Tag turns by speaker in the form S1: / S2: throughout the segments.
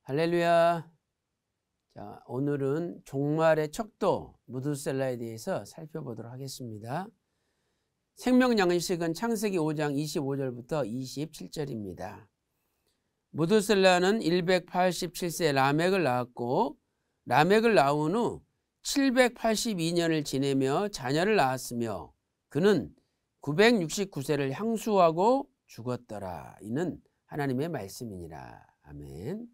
S1: 할렐루야. 자, 오늘은 종말의 척도 무드셀라에 대해서 살펴보도록 하겠습니다. 생명양식은 창세기 5장 25절부터 27절입니다. 무드셀라는 187세 라멕을 낳았고, 라멕을 낳은 후 782년을 지내며 자녀를 낳았으며, 그는 969세를 향수하고 죽었더라. 이는 하나님의 말씀이니라. 아멘.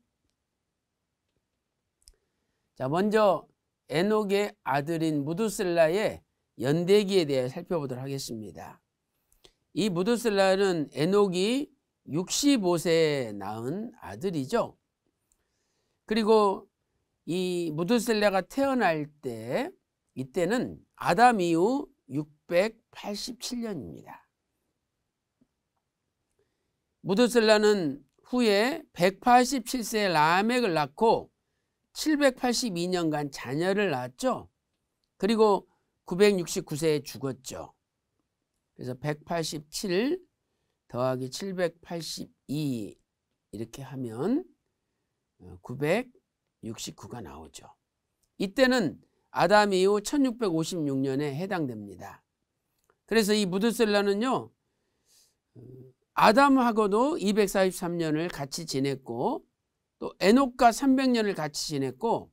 S1: 자, 먼저 에녹의 아들인 무드셀라의 연대기에 대해 살펴보도록 하겠습니다. 이 무드셀라는 에녹이 65세에 낳은 아들이죠. 그리고 이 무드셀라가 태어날 때, 이때는 아담 이후 687년입니다. 무드셀라는 후에 187세에 라멕을 낳고 782년간 자녀를 낳았죠. 그리고 969세에 죽었죠. 그래서 187 더하기 782 이렇게 하면 969가 나오죠. 이때는 아담 이후 1656년에 해당됩니다. 그래서 이 무드셀라는요, 아담하고도 243년을 같이 지냈고, 또 에녹과 300년을 같이 지냈고,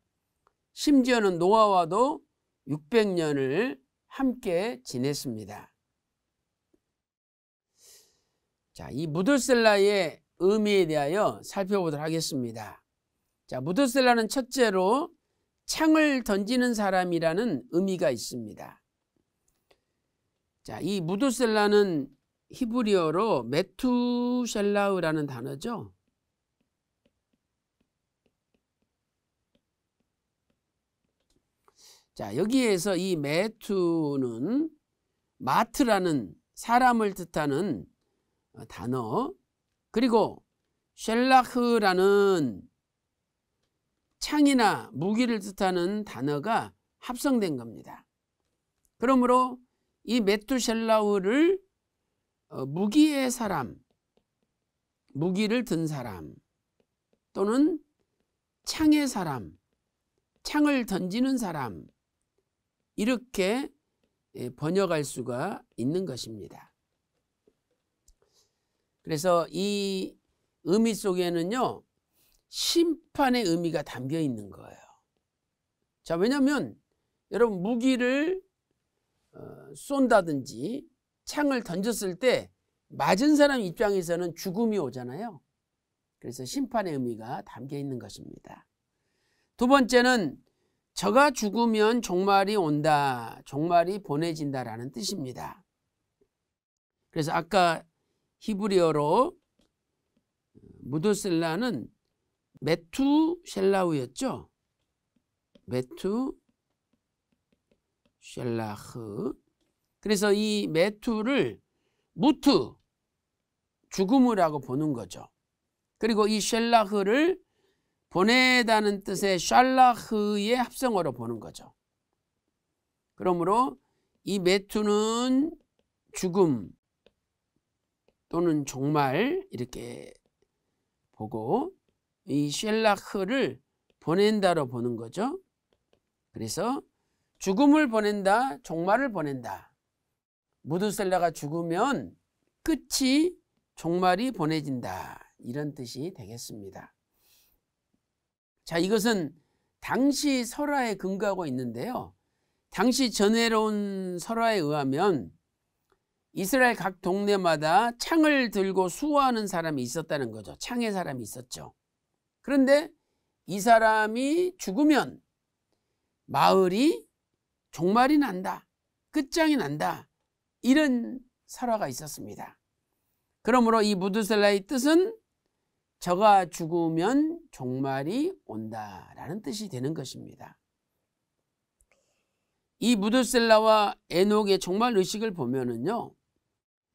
S1: 심지어는 노아와도 600년을 함께 지냈습니다. 자, 이 무드셀라의 의미에 대하여 살펴보도록 하겠습니다. 자, 무드셀라는 첫째로 창을 던지는 사람이라는 의미가 있습니다. 자, 이 무드셀라는 히브리어로 메투셀라흐라는 단어죠. 자, 여기에서 이 메투는 마트라는 사람을 뜻하는 단어, 그리고 쉘라흐라는 창이나 무기를 뜻하는 단어가 합성된 겁니다. 그러므로 이 메투셀라흐를 무기의 사람, 무기를 든 사람, 또는 창의 사람, 창을 던지는 사람, 이렇게 번역할 수가 있는 것입니다. 그래서 이 의미 속에는요, 심판의 의미가 담겨 있는 거예요. 자, 왜냐하면 여러분, 무기를 쏜다든지 창을 던졌을 때 맞은 사람 입장에서는 죽음이 오잖아요. 그래서 심판의 의미가 담겨 있는 것입니다. 두 번째는 저가 죽으면 종말이 온다, 종말이 보내진다라는 뜻입니다. 그래서 아까 히브리어로 무드셀라는 메투셀라흐였죠. 메투셀라흐. 그래서 이 메투를 무트, 죽음이라고 보는 거죠. 그리고 이 셀라흐를 보내다는 뜻의 샬라흐의 합성어로 보는 거죠. 그러므로 이 메투는 죽음 또는 종말 이렇게 보고, 이 샬라흐를 보낸다로 보는 거죠. 그래서 죽음을 보낸다, 종말을 보낸다. 무드셀라가 죽으면 끝이 종말이 보내진다, 이런 뜻이 되겠습니다. 자, 이것은 당시 설화에 근거하고 있는데요, 당시 전해로운 설화에 의하면 이스라엘 각 동네마다 창을 들고 수호하는 사람이 있었다는 거죠. 창의 사람이 있었죠. 그런데 이 사람이 죽으면 마을이 종말이 난다, 끝장이 난다, 이런 설화가 있었습니다. 그러므로 이 무드셀라의 뜻은 저가 죽으면 종말이 온다라는 뜻이 되는 것입니다. 이 무드셀라와 에녹의 종말 의식을 보면은요,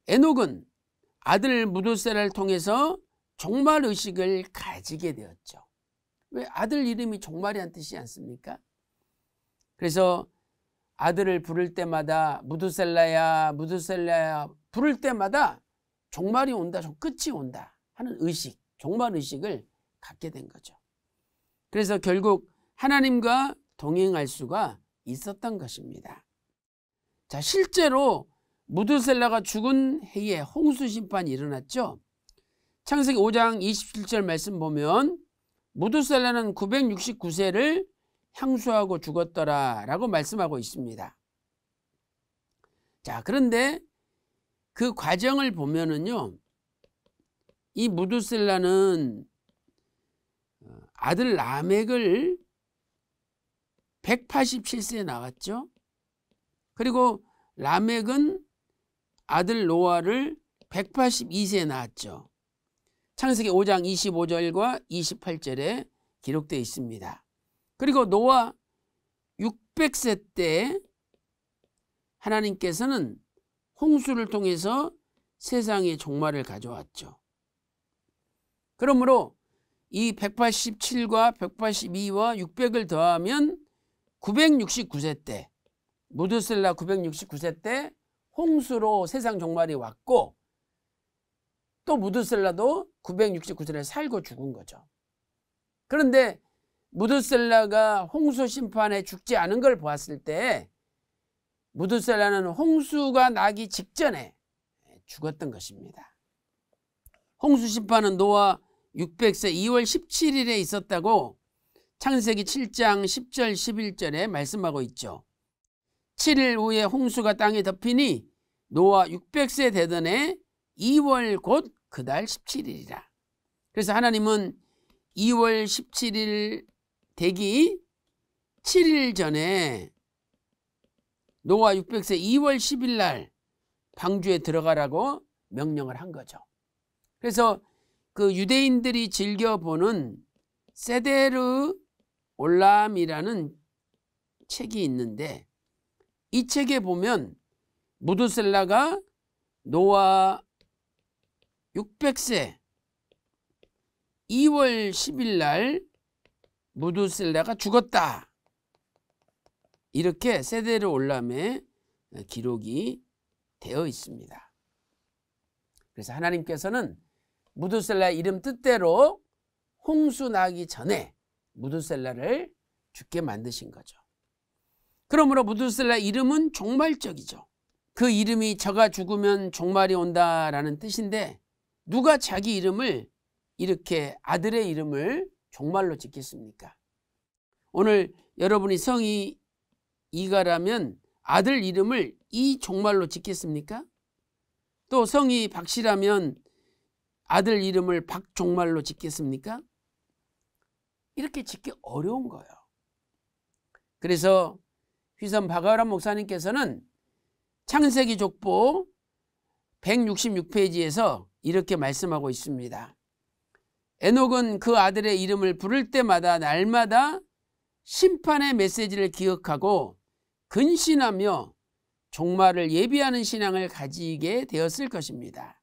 S1: 에녹은 아들 무드셀라를 통해서 종말 의식을 가지게 되었죠. 왜? 아들 이름이 종말이란 뜻이지 않습니까? 그래서 아들을 부를 때마다 무드셀라야, 무드셀라야 부를 때마다 종말이 온다, 끝이 온다 하는 의식, 종말 의식을 갖게 된 거죠. 그래서 결국 하나님과 동행할 수가 있었던 것입니다. 자, 실제로 무드셀라가 죽은 해에 홍수 심판이 일어났죠. 창세기 5장 27절 말씀 보면 무드셀라는 969세를 향수하고 죽었더라 라고 말씀하고 있습니다. 자, 그런데 그 과정을 보면은요, 이 무드셀라는 아들 라멕을 187세에 낳았죠. 그리고 라멕은 아들 노아를 182세에 낳았죠. 창세기 5장 25절과 28절에 기록되어 있습니다. 그리고 노아 600세 때 하나님께서는 홍수를 통해서 세상에 종말을 가져왔죠. 그러므로 이 187과 182와 600을 더하면 969세 때, 무드셀라 969세 때 홍수로 세상 종말이 왔고, 또 무드셀라도 969세를 살고 죽은 거죠. 그런데 무드셀라가 홍수 심판에 죽지 않은 걸 보았을 때 무드셀라는 홍수가 나기 직전에 죽었던 것입니다. 홍수 심판은 노아 600세 2월 17일에 있었다고 창세기 7장 10절 11절에 말씀하고 있죠. 7일 후에 홍수가 땅에 덮이니 노아 600세 되던 해 2월 곧 그달 17일이라. 그래서 하나님은 2월 17일 되기 7일 전에 노아 600세 2월 10일 날 방주에 들어가라고 명령을 한 거죠. 그래서 그 유대인들이 즐겨보는 세데르 올람이라는 책이 있는데, 이 책에 보면 무드셀라가 노아 600세 2월 10일 날 무드셀라가 죽었다, 이렇게 세데르 올람에 기록이 되어 있습니다. 그래서 하나님께서는 무드셀라의 이름 뜻대로 홍수 나기 전에 무드셀라를 죽게 만드신 거죠. 그러므로 무드셀라 이름은 종말적이죠. 그 이름이 저가 죽으면 종말이 온다라는 뜻인데, 누가 자기 이름을 이렇게 아들의 이름을 종말로 짓겠습니까? 오늘 여러분이 성이 이가라면 아들 이름을 이 종말로 짓겠습니까? 또 성이 박씨라면 아들 이름을 박종말로 짓겠습니까? 이렇게 짓기 어려운 거예요. 그래서 휘선 박아람 목사님께서는 창세기 족보 166페이지에서 이렇게 말씀하고 있습니다. 에녹은 그 아들의 이름을 부를 때마다 날마다 심판의 메시지를 기억하고 근신하며 종말을 예비하는 신앙을 가지게 되었을 것입니다.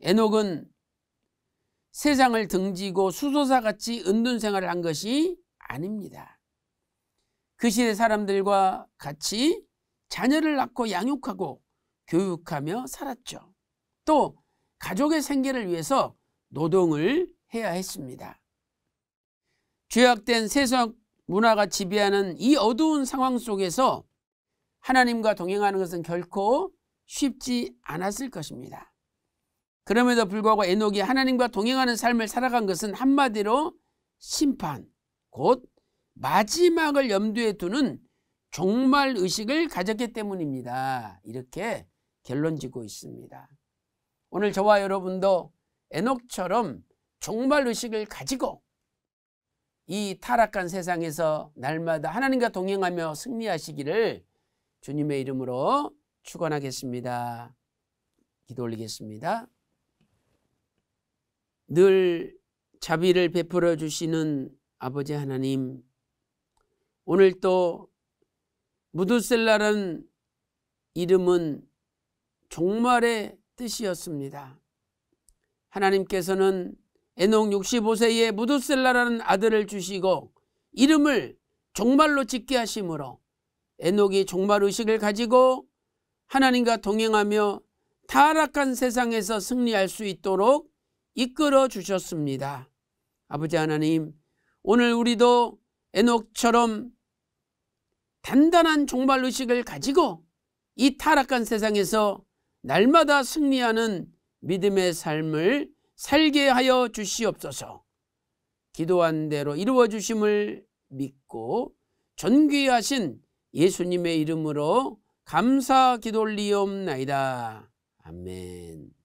S1: 에녹은 세상을 등지고 수도사같이 은둔 생활을 한 것이 아닙니다. 그 시대 사람들과 같이 자녀를 낳고 양육하고 교육하며 살았죠. 또 가족의 생계를 위해서 노동을 해야 했습니다. 죄악된 세상 문화가 지배하는 이 어두운 상황 속에서 하나님과 동행하는 것은 결코 쉽지 않았을 것입니다. 그럼에도 불구하고 에녹이 하나님과 동행하는 삶을 살아간 것은 한마디로 심판, 곧 마지막을 염두에 두는 종말 의식을 가졌기 때문입니다. 이렇게 결론 짓고 있습니다. 오늘 저와 여러분도 에녹처럼 종말 의식을 가지고 이 타락한 세상에서 날마다 하나님과 동행하며 승리하시기를 주님의 이름으로 축원하겠습니다. 기도 올리겠습니다. 늘 자비를 베풀어 주시는 아버지 하나님, 오늘 또 무드셀라라는 이름은 종말의 뜻이었습니다. 하나님께서는 에녹 65세에 무드셀라라는 아들을 주시고 이름을 종말로 짓게 하심으로 에녹이 종말의식을 가지고 하나님과 동행하며 타락한 세상에서 승리할 수 있도록 이끌어 주셨습니다. 아버지 하나님, 오늘 우리도 에녹처럼 단단한 종말의식을 가지고 이 타락한 세상에서 날마다 승리하는 믿음의 삶을 살게 하여 주시옵소서. 기도한 대로 이루어 주심을 믿고 존귀하신 예수님의 이름으로 감사 기도 올리옵나이다. 아멘.